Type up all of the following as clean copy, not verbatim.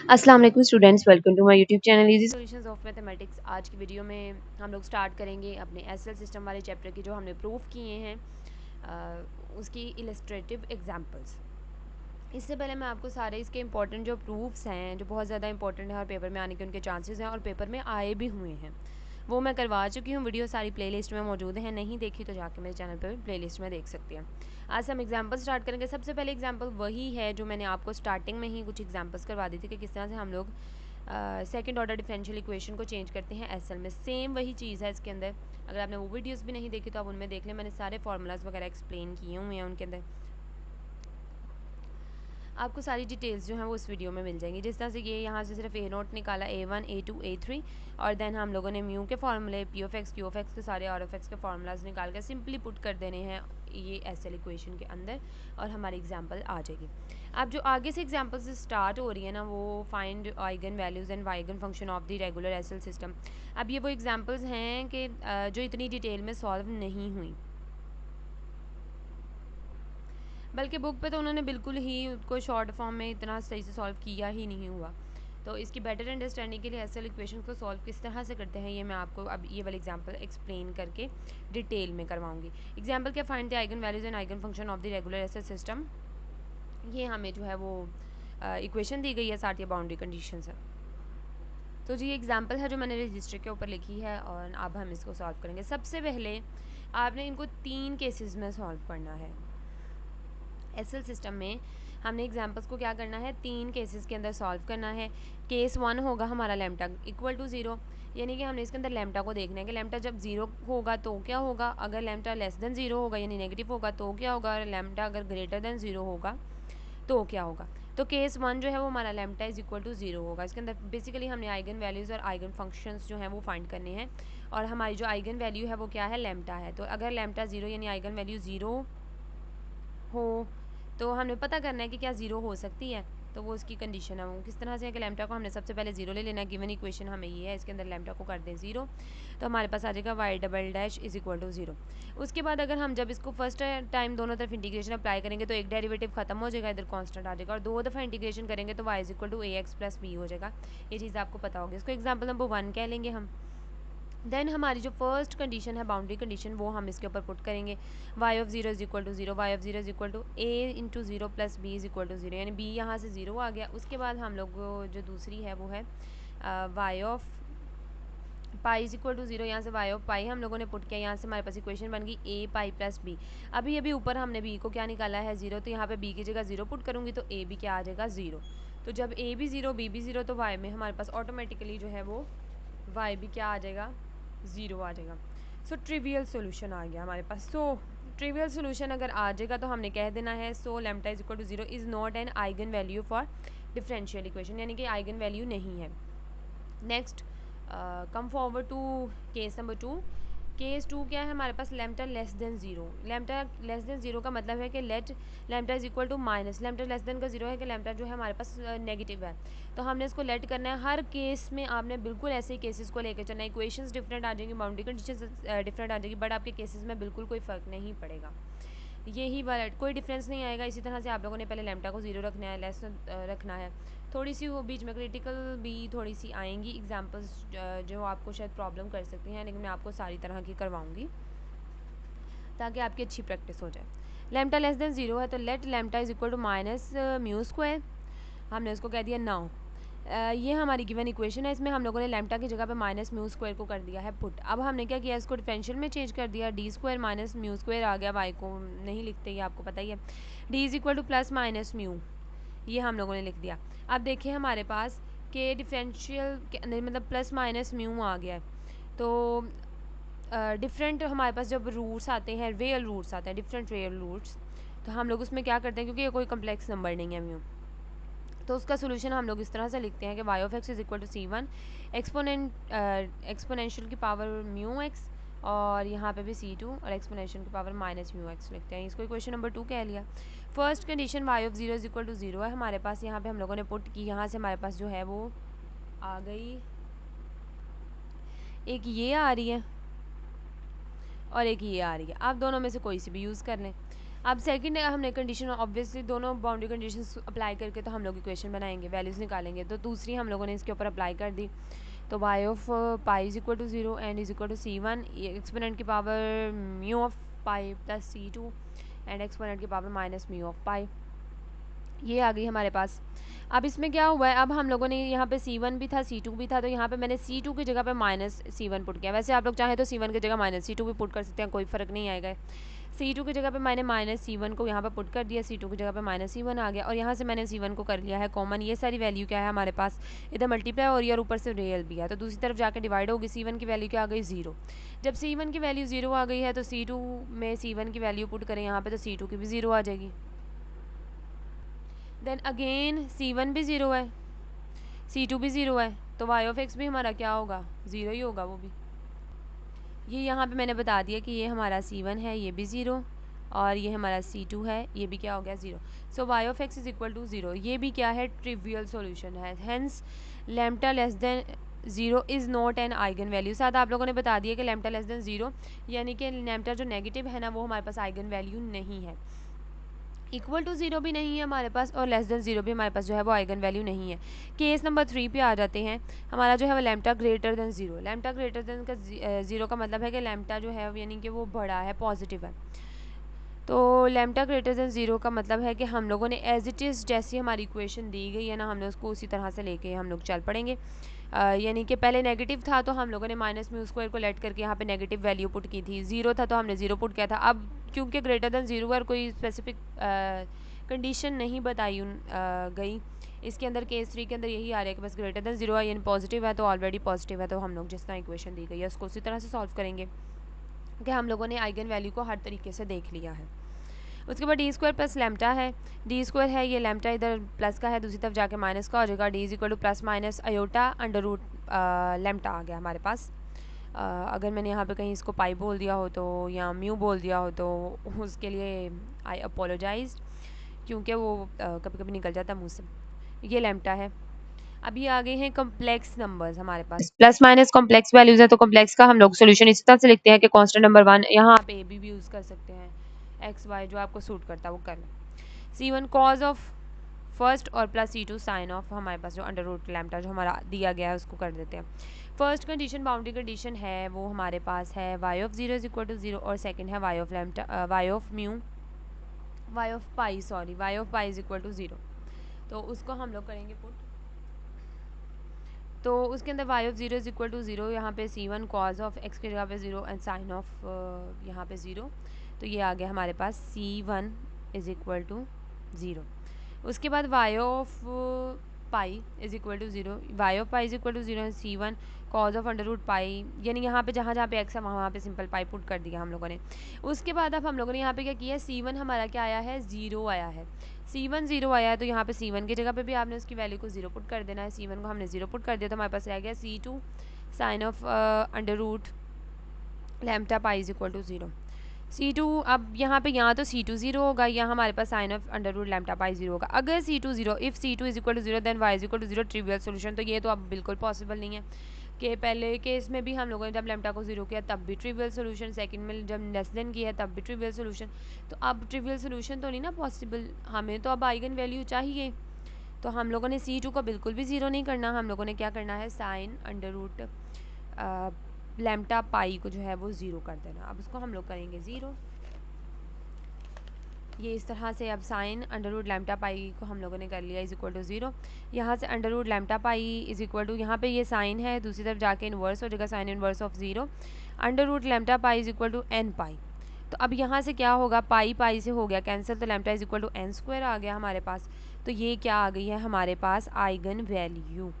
अस्सलाम वालेकुम students, welcome to my YouTube channel easy solutions of mathematics. आज की वीडियो में हम लोग स्टार्ट करेंगे अपने एसएल सिस्टम वाले चैप्टर की, जो हमने प्रूफ किए हैं उसकी इलस्ट्रेटिव एग्जांपल्स। इससे पहले मैं आपको सारे इसके इंपॉर्टेंट जो प्रूफ्स हैं, जो बहुत ज़्यादा इंपॉर्टेंट है और पेपर में आने के उनके चांसेस हैं और पेपर में आए भी हुए हैं, वो मैं करवा चुकी हूँ। वीडियो सारी प्लेलिस्ट में मौजूद है, नहीं देखी तो जाके मेरे चैनल पर प्लेलिस्ट में देख सकते हैं। आज हम एग्जांपल स्टार्ट करेंगे। सबसे पहले एग्जांपल वही है जो मैंने आपको स्टार्टिंग में ही कुछ एग्जांपल्स करवा दी थी कि किस तरह से हम लोग सेकंड ऑर्डर डिफरेंशियल इक्वेशन को चेंज करते हैं एसएल में। सेम वही चीज़ है इसके अंदर। अगर आपने वो वीडियोस भी नहीं देखी तो आप उनमें देख लें, मैंने सारे फार्मूलाज वगैरह एक्सप्लेन किए हुए हैं उनके अंदर। आपको सारी डिटेल्स जो हैं वो इस वीडियो में मिल जाएंगी। जिस तरह से ये यहाँ से सिर्फ ए नोट निकाला, A1 A2 A3, और देन हम लोगों ने म्यू के फार्मूले, P of x Q of x के सारे आर ऑफ एक्स के फार्मूलाज निकाल कर सिंपली पुट कर देने हैं ये एसएल इक्वेशन के अंदर, और हमारी एग्जांपल आ जाएगी। अब जो आगे से एग्जांपल से स्टार्ट हो रही है ना, वो find eigen values and eigen function of the regular SL system. अब ये वो एग्जांपल्स हैं कि जो इतनी डिटेल में सॉल्व नहीं हुई, बल्कि बुक पे तो उन्होंने बिल्कुल ही उसको शॉर्ट फॉर्म में इतना सही से सॉल्व किया ही नहीं हुआ। तो इसकी बेटर अंडरस्टैंडिंग के लिए एसएल इक्वेशन को सॉल्व किस तरह से करते हैं, ये मैं आपको अब ये वाला एग्जांपल एक्सप्लेन करके डिटेल में करवाऊंगी। एग्जांपल क्या, find the eigen values and eigen function of the regular SL system. ये हमें जो है वो इक्वेशन दी गई है, साथ ही बाउंड्री कंडीशन है। तो जी एग्जांपल है जो मैंने रजिस्टर के ऊपर लिखी है, और अब हम इसको सॉल्व करेंगे। सबसे पहले आपने इनको 3 केसेस में सॉल्व करना है। एसएल सिस्टम में हमने एग्जांपल्स को क्या करना है, 3 केसेस के अंदर सॉल्व करना है। केस 1 होगा हमारा लैम्डा इक्वल टू 0, यानी कि हमने इसके अंदर लैम्डा को देखना है कि लैम्डा जब 0 होगा तो क्या होगा, अगर लैम्डा लेस देन 0 होगा यानी नेगेटिव होगा तो क्या होगा, और लैम्डा अगर ग्रेटर देन 0 होगा तो क्या होगा। तो केस 1 जो है वो हमारा लैम्डा इज इक्वल टू 0 होगा। इसके अंदर बेसिकली हमने आइगन वैल्यूज़ और आइगन फंक्शंस जो हैं वो फाइंड करने हैं, और हमारी जो आइगन वैल्यू है वो क्या है, लैम्डा है। तो अगर लैम्डा 0 यानी आइगन वैल्यू 0 हो, तो हमें पता करना है कि क्या ज़ीरो हो सकती है। तो वो उसकी कंडीशन है, वो किस तरह से है कि लैम्डा को हमने सबसे पहले ज़ीरो ले लेना है। गिवन इक्वेशन हमें ये है, इसके अंदर लैम्डा को कर दें ज़ीरो, तो हमारे पास आ जाएगा y double dash is equal to 0। उसके बाद अगर हम जब इसको फर्स्ट टाइम दोनों तरफ इंटीग्रेशन अप्लाई करेंगे तो एक डेरिवेटिव खत्म हो जाएगा, इधर कॉन्स्टेंट आ जाएगा, और 2 दफ़ा इंटीग्रेशन करेंगे तो y is equal to a x plus b हो जाएगा। ये चीज़ आपको पता होगी। इसको एग्जाम्पल नंबर 1 कह लेंगे हम। देन हमारी जो फर्स्ट कंडीशन है, बाउंड्री कंडीशन, वो हम इसके ऊपर पुट करेंगे। Y of zero is equal to 0, y of zero is equal to a into 0 plus b is equal to 0, यानी बी यहाँ से 0 आ गया। उसके बाद हम लोग जो दूसरी है वो है y of pi is equal to 0, यहाँ से वाई ऑफ पाई हम लोगों ने पुट किया, यहाँ से हमारे पास इक्वेशन बन गई ए पाई प्लस बी। अभी अभी ऊपर हमने बी को क्या निकाला है, 0, तो यहाँ पे बी की जगह 0 पुट करूँगी तो ए भी क्या आ जाएगा, 0। तो जब ए भी 0 बी भी 0, तो वाई में हमारे पास ऑटोमेटिकली जो है वो वाई भी क्या आ जाएगा, 0 आ जाएगा। सो ट्रिवियल सोल्यूशन आ गया हमारे पास। सो ट्रिवियल सोल्यूशन अगर आ जाएगा तो हमने कह देना है so lambda is equal to 0 is not an eigen value for differential equation, यानी कि आइगन वैल्यू नहीं है। Next come forward to case number 2। Case 2 क्या है हमारे पास, lambda less than 0। Lambda less than 0 का मतलब है कि let lambda is equal to minus, lambda less than का 0 है कि लैम्डा जो है हमारे पास नेगेटिव है। तो हमने इसको लेट करना है। हर केस में आपने बिल्कुल ऐसे ही केसेस को लेकर चलना है। इक्वेशंस डिफरेंट आ जाएंगी, बाउंड्री कंडीशंस डिफरेंट आ जाएगी, बट आपके केसेस में बिल्कुल कोई फ़र्क नहीं पड़ेगा। यही वाला कोई डिफरेंस नहीं आएगा। इसी तरह से आप लोगों ने पहले लैम्डा को 0 रखना है, लेस रखना है। थोड़ी सी वो बीच में क्रिटिकल भी थोड़ी सी आएंगी एग्जांपल्स जो आपको शायद प्रॉब्लम कर सकती हैं, लेकिन मैं आपको सारी तरह की करवाऊंगी ताकि आपकी अच्छी प्रैक्टिस हो जाए। लैम्डा लेस देन 0 है तो let lambda is equal to minus mu square, हमने उसको कह दिया नाउ। ये हमारी गिवन इक्वेशन है, इसमें हम लोगों ने लैम्डा की जगह पे माइनस म्यू स्क्वायर को कर दिया है पुट। अब हमने क्या किया, इसको डिफरेंशियल में चेंज कर दिया, D square minus mu square आ गया, वाई को नहीं लिखते, ये आपको पता ही है। D is equal to plus minus mu, ये हम लोगों ने लिख दिया। अब देखिए हमारे पास के डिफरेंशियल के अंदर मतलब प्लस माइनस म्यू आ गया है। तो डिफरेंट हमारे पास जब रूट्स आते हैं, रियल रूट्स आते हैं, डिफरेंट रियल रूट्स, तो हम लोग उसमें क्या करते हैं, क्योंकि ये कोई कम्प्लेक्स नंबर नहीं है म्यू, तो उसका सोल्यूशन हम लोग इस तरह से लिखते हैं कि y of x is equal to C1 exponential की पावर म्यू एक्स, और यहाँ पे भी C2 और एक्सपोनेंशियल की पावर माइनस म्यू एक्स लिखते हैं। इसको इक्वेशन नंबर 2 कह लिया। First condition y of zero is equal to 0 है हमारे पास, यहाँ पे हम लोगों ने पुट की, यहाँ से हमारे पास जो है वो आ गई, एक ये आ रही है और एक ये आ रही है। आप दोनों में से कोई सी भी यूज़ कर लें। अब सेकंड हमने कंडीशन ऑब्वियसली दोनों बाउंड्री कंडीशंस अप्लाई करके तो हम लोग इक्वेशन बनाएंगे, वैल्यूज़ निकालेंगे। तो दूसरी हम लोगों ने इसके ऊपर अप्लाई कर दी। तो y of pi is equal to 0 and is equal to c1 exponent की power mu of pi plus c2 and exponent की power minus mu of pi, ये आ गई हमारे पास। अब इसमें क्या हुआ है, अब हम लोगों ने यहाँ पे c1 भी था c2 भी था, तो यहाँ पे मैंने c2 की जगह पे माइनस c1 पुट किया। वैसे आप लोग चाहें तो c1 की जगह माइनस c2 भी पुट कर सकते हैं, कोई फ़र्क नहीं आएगा। c2 की जगह पे मैंने माइनस c1 को यहाँ पे पुट कर दिया, c2 की जगह पे माइनस c1 आ गया, और यहाँ से मैंने c1 को कर लिया है कॉमन। ये सारी वैल्यू क्या है हमारे पास, इधर मल्टीप्लाई हो रही है और ऊपर से रियल भी है, तो दूसरी तरफ जाकर डिवाइड होगी। c1 की वैल्यू क्या आ गई 0। जब c1 की वैल्यू 0 आ गई है तो c2 में c1 की वैल्यू पुट करें यहाँ पे, तो c2 की भी 0 आ जाएगी। देन अगेन c1 भी 0 है, c2 भी 0 है, तो y ऑफ x भी हमारा क्या होगा, 0 ही होगा वो भी। ये यहाँ पे मैंने बता दिया कि ये हमारा c1 है, ये भी 0, और ये हमारा c2 है, ये भी क्या हो गया 0। So y of x is equal to 0। ये भी क्या है, ट्रिवियल सॉल्यूशन है। Hence lambda less than 0 is not an eigen value. साथ आप लोगों ने बता दिया कि लैम्डा लेस देन 0 यानी कि लैम्डा जो नेगेटिव है ना, वो हमारे पास आइगन वैल्यू नहीं है। इक्वल टू 0 भी नहीं है हमारे पास, और लेस देन 0 भी हमारे पास जो है वो आइगन वैल्यू नहीं है। केस नंबर 3 पे आ जाते हैं। हमारा जो है वो lambda greater than 0। Lambda greater than का 0 का मतलब है कि लैम्डा जो है यानी कि वो बड़ा है, पॉजिटिव है। तो लैम्डा ग्रेटर देन 0 का मतलब है कि हम लोगों ने एज इट इज़ जैसी हमारी इक्वेशन दी गई है ना, हमने उसको उसी तरह से लेके हम लोग चल पड़ेंगे। यानी कि पहले नेगेटिव था तो हम लोगों ने माइनस म्यू स्क्वायर को लेट करके यहाँ पे नेगेटिव वैल्यू पुट की थी। 0 था तो हमने 0 पुट किया था। अब क्योंकि ग्रेटर देन 0 और कोई स्पेसिफिक कंडीशन नहीं बताई गई, इसके अंदर केस 3 के अंदर यही आ रहा है कि बस ग्रेटर देन 0 है, यानी पॉजिटिव है, तो ऑलरेडी पॉजिटिव है, तो हम लोग जिस तरह इक्वेशन दी गई है उसको उसी तरह से सॉल्व करेंगे कि हम लोगों ने आइगन वैल्यू को हर तरीके से देख लिया है। उसके बाद डी स्क्वायर प्लस लैम्डा है। डी स्क्वायर है, ये लैम्डा इधर प्लस का है, दूसरी तरफ जाके माइनस का हो जाएगा। D is equal to plus minus iota under root lambda आ गया हमारे पास। अगर मैंने यहाँ पे कहीं इसको पाई बोल दिया हो तो या म्यू बोल दिया हो तो उसके लिए आई अपोलोजाइज, क्योंकि वो कभी कभी निकल जाता मुँह से। ये लैम्डा है। अभी आ गए हैं कॉम्प्लेक्स नंबर्स हमारे पास। प्लस माइनस कॉम्प्लेक्स वैल्यूज है, तो कॉम्प्लेक्स का हम लोग सोल्यूशन इस तरह से लिखते हैं कि कांस्टेंट नंबर 1, यहाँ आप ए भी यूज़ कर सकते हैं, एक्स वाई जो आपको सूट करता है वो कर लें। c1 कॉज ऑफ फर्स्ट और प्लस c2 साइन ऑफ हमारे पास जो अंडर रूट लैम्डा जो हमारा दिया गया है उसको कर देते हैं। फर्स्ट कंडीशन बाउंड्री कंडीशन है वो हमारे पास है y of 0 is equal to 0, और सेकंड है y of lambda y of mu y of pi is equal to 0। तो उसको हम लोग करेंगे पुट। तो उसके अंदर y of 0 is equal to 0, यहाँ पे c1 कॉज ऑफ x की जगह पे 0 एंड साइन ऑफ यहाँ पे 0, तो ये आ गया हमारे पास c1 इज इक्वल टू 0। उसके बाद y of pi is equal to 0, y of pi is equal to 0 and c1 cos of under root pi, यानी यहाँ पे जहाँ जहाँ पे x है वहाँ पे सिंपल पाई पुट कर दिया हम लोगों ने। उसके बाद अब हम लोगों ने यहाँ पे क्या किया, c1 हमारा क्या आया है, 0 आया है। c1 0 आया है, तो यहाँ पे c1 की जगह पे भी आपने उसकी वैल्यू को 0 पुट कर देना है। c1 को हमने 0 पुट कर दिया तो हमारे पास रह गया c2 sine of under root lambda pi is equal to 0। c2 अब यहाँ पे तो c2 0 होगा, या हमारे पास sine of under root lambda pi 0 होगा। अगर c2 0, if c2 is equal to 0 then y is equal to 0 trivial solution. तो ये तो अब बिल्कुल पॉसिबल नहीं है कि पहले केस में भी हम लोगों ने जब लैम्डा को 0 किया तब भी ट्रिवियल सोल्यूशन, सेकंड में जब लेस देन किया तब भी ट्रिवियल सोल्यूशन। तो अब ट्रिवियल सोल्यूशन तो नहीं ना पॉसिबल, हमें तो अब आइगन वैल्यू चाहिए। तो हम लोगों ने c2 को बिल्कुल भी 0 नहीं करना, हम लोगों ने क्या करना है, साइन अंडर रूट लैम्डा पाई को जो है वो 0 कर देना। अब उसको हम लोग करेंगे 0। ये इस तरह से अब साइन अंडर रूट लैम्डा पाई को हम लोगों ने कर लिया इज इक्वल टू 0। यहाँ से under root lambda pi is equal to, यहाँ पे ये साइन है, दूसरी तरफ जाके इन्वर्स हो जाएगा, sine inverse of 0 under root lambda pi is equal to n pi. तो अब यहाँ से क्या होगा, पाई पाई से हो गया कैंसिल, तो lambda is equal to n square आ गया हमारे पास। तो ये क्या आ गई है हमारे पास, आइगन वैल्यू।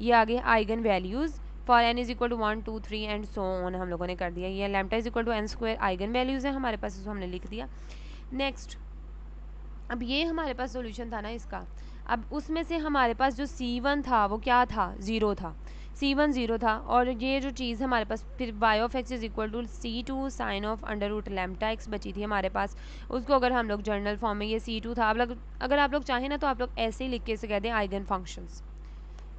ये आ गए eigen values for n is equal to 1 2 3 and so on हम लोगों ने कर दिया। ये lambda is equal to n square eigen values है हमारे पास, इसको हमने लिख दिया। नेक्स्ट, अब ये हमारे पास सॉल्यूशन था ना इसका। अब उसमें से हमारे पास जो c1 था वो क्या था, 0 था। c1 0 था, और ये जो चीज़ हमारे पास फिर y of x is equal to c2 sine of under root lambda x बची थी हमारे पास। उसको अगर हम लोग जर्नल फॉर्म में, ये c2 था, अब अगर आप लोग चाहें ना तो आप लोग ऐसे ही लिख के इसे कह दें आइगन फंक्शंस,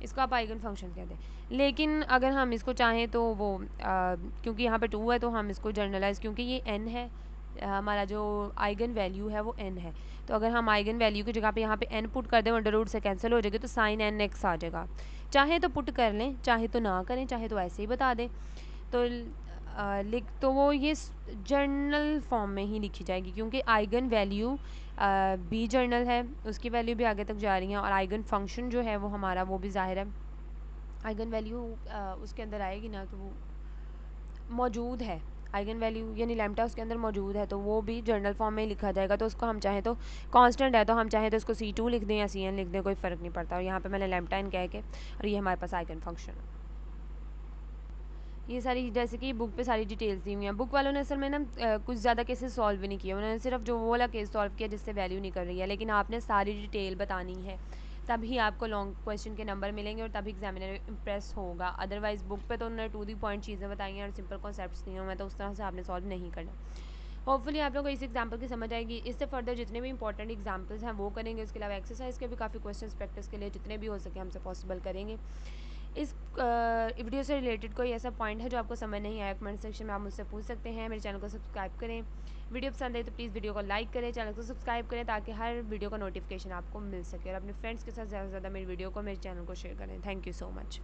इसको आप आइगन फंक्शन कह दें। लेकिन अगर हम इसको चाहें तो वो क्योंकि यहाँ पे 2 है तो हम इसको जर्नलाइज, क्योंकि ये n है हमारा जो आइगन वैल्यू है वो n है। तो अगर हम आइगन वैल्यू की जगह पे यहाँ पे n पुट कर दें, अंडर रूट से कैंसिल हो जाएगी, तो साइन एन एक्स आ जाएगा। चाहे तो पुट कर लें, चाहे तो ना करें, चाहे तो ऐसे ही बता दें। तो लिख तो वो ये जर्नल फॉर्म में ही लिखी जाएगी, क्योंकि आइगन वैल्यू बी जर्नल है, उसकी वैल्यू भी आगे तक जा रही है, और आइगन फंक्शन जो है वो हमारा वो भी ज़ाहिर है आइगन वैल्यू उसके अंदर आएगी ना, तो वो मौजूद है। आइगन वैल्यू यानी लैम्डा उसके अंदर मौजूद है, तो वो भी जर्नल फॉर्म में लिखा जाएगा। तो उसको हम चाहें तो कांस्टेंट है, तो हम चाहें तो उसको C2 लिख दें या Cn लिख दें, कोई फ़र्क नहीं पड़ता। और यहाँ पे मैंने लैम्डा n कह के, और ये हमारे पास आइगन फंक्शन है। ये सारी जैसे कि बुक पे सारी डिटेल्स दी हुई हैं। बुक वालों ने असल में ना कुछ ज़्यादा केसेस सॉल्व भी नहीं किए, उन्होंने सिर्फ जो वो वाला केस सॉल्व किया जिससे वैल्यू नहीं कर रही है, लेकिन आपने सारी डिटेल बतानी है, तभी आपको लॉन्ग क्वेश्चन के नंबर मिलेंगे और तभी एग्जामिनर इम्प्रेस होगा। अदरवाइज़ बुक पे तो उन्होंने टू दी पॉइंट चीज़ें बताई हैं और सिंपल कॉन्सेप्ट्स दिए हुए हैं, तो उस तरह से आपने सॉल्व नहीं करना। होपफुली आप लोगों को इस एग्जाम्पल की समझ आएगी। इससे फर्दर जितने भी इंपॉर्टेंट एग्जाम्पल्स हैं वो करेंगे, उसके अलावा एक्सरसाइज के भी काफ़ी क्वेश्चन प्रैक्टिस के लिए जितने भी हो सके हमसे पॉसिबल करेंगे। इस वीडियो से रिलेटेड कोई ऐसा पॉइंट है जो आपको समझ नहीं आया, कमेंट सेक्शन में आप मुझसे पूछ सकते हैं। मेरे चैनल को सब्सक्राइब करें, वीडियो पसंद आए तो प्लीज़ वीडियो को लाइक करें, चैनल को सब्सक्राइब करें, ताकि हर वीडियो का नोटिफिकेशन आपको मिल सके, और अपने फ्रेंड्स के साथ ज़्यादा से ज़्यादा मेरी वीडियो को, मेरे चैनल को शेयर करें। Thank you so much.